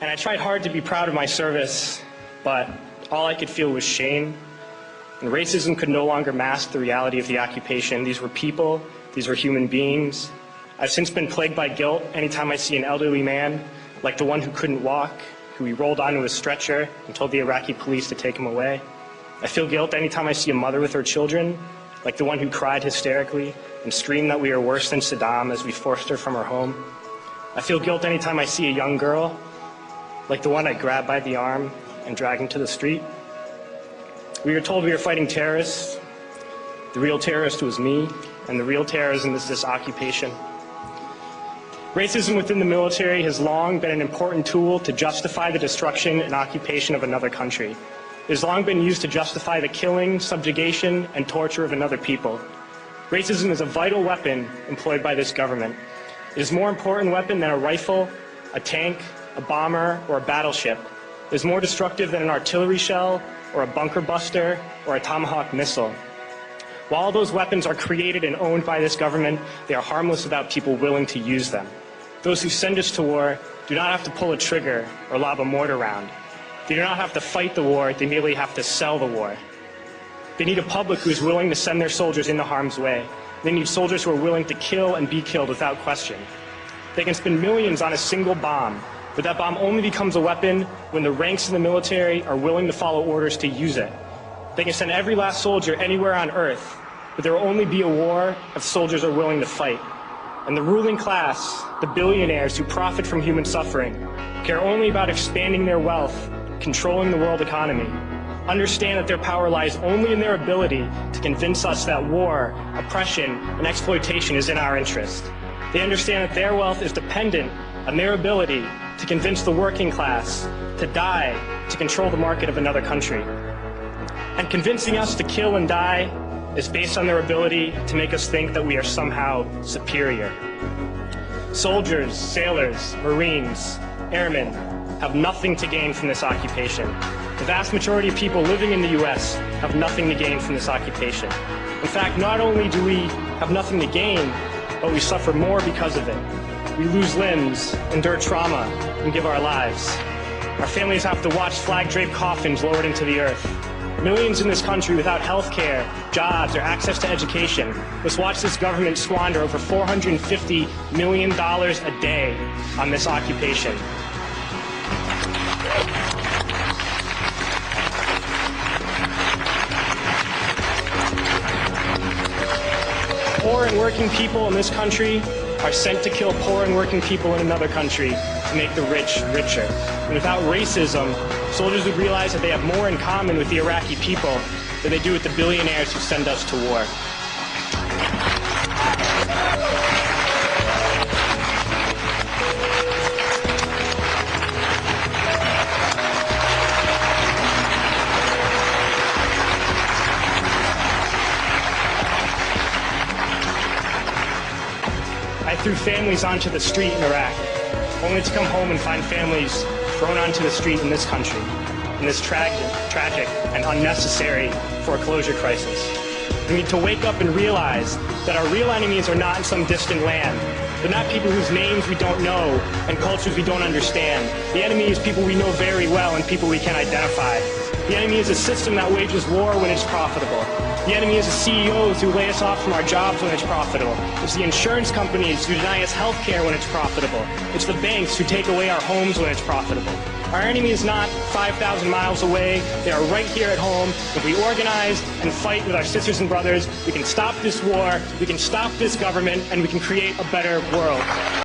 And I tried hard to be proud of my service, but all I could feel was shame. And racism could no longer mask the reality of the occupation. These were people, these were human beings. I've since been plagued by guilt anytime I see an elderly man, like the one who couldn't walk, who he rolled onto a stretcher and told the Iraqi police to take him away. I feel guilt anytime I see a mother with her children, like the one who cried hysterically and screamed that we are worse than Saddam as we forced her from her home. I feel guilt anytime I see a young girl, like the one I grabbed by the arm and dragged into the street. We were told we were fighting terrorists. The real terrorist was me, and the real terrorism is this occupation. Racism within the military has long been an important tool to justify the destruction and occupation of another country. It has long been used to justify the killing, subjugation, and torture of another people. Racism is a vital weapon employed by this government. It is a more important weapon than a rifle, a tank, a bomber, or a battleship. It is more destructive than an artillery shell, or a bunker buster, or a Tomahawk missile. While all those weapons are created and owned by this government, they are harmless without people willing to use them. Those who send us to war do not have to pull a trigger or lob a mortar round. They do not have to fight the war, they merely have to sell the war. They need a public who is willing to send their soldiers into harm's way. They need soldiers who are willing to kill and be killed without question. They can spend millions on a single bomb, but that bomb only becomes a weapon when the ranks in the military are willing to follow orders to use it. They can send every last soldier anywhere on earth, but there will only be a war if soldiers are willing to fight. And the ruling class, the billionaires who profit from human suffering, care only about expanding their wealth, controlling the world economy, understand that their power lies only in their ability to convince us that war, oppression, and exploitation is in our interest. They understand that their wealth is dependent on their ability to convince the working class to die to control the market of another country. And convincing us to kill and die is based on their ability to make us think that we are somehow superior. Soldiers, sailors, Marines, airmen have nothing to gain from this occupation. The vast majority of people living in the U.S. have nothing to gain from this occupation. In fact, not only do we have nothing to gain, but we suffer more because of it. We lose limbs, endure trauma, and give our lives. Our families have to watch flag-draped coffins lowered into the earth. Millions in this country without health care, jobs, or access to education must watch this government squander over $450 million a day on this occupation. Poor and working people in this country are sent to kill poor and working people in another country to make the rich richer. And without racism, soldiers would realize that they have more in common with the Iraqi people than they do with the billionaires who send us to war. I threw families onto the street in Iraq, only to come home and find families thrown onto the street in this country, in this tragic and unnecessary foreclosure crisis. We need to wake up and realize that our real enemies are not in some distant land. They're not people whose names we don't know and cultures we don't understand. The enemy is people we know very well and people we can identify. The enemy is a system that wages war when it's profitable. The enemy is the CEOs who lay us off from our jobs when it's profitable. It's the insurance companies who deny us health care when it's profitable. It's the banks who take away our homes when it's profitable. Our enemy is not 5,000 miles away. They are right here at home. If we organize and fight with our sisters and brothers, we can stop this war, we can stop this government, and we can create a better world.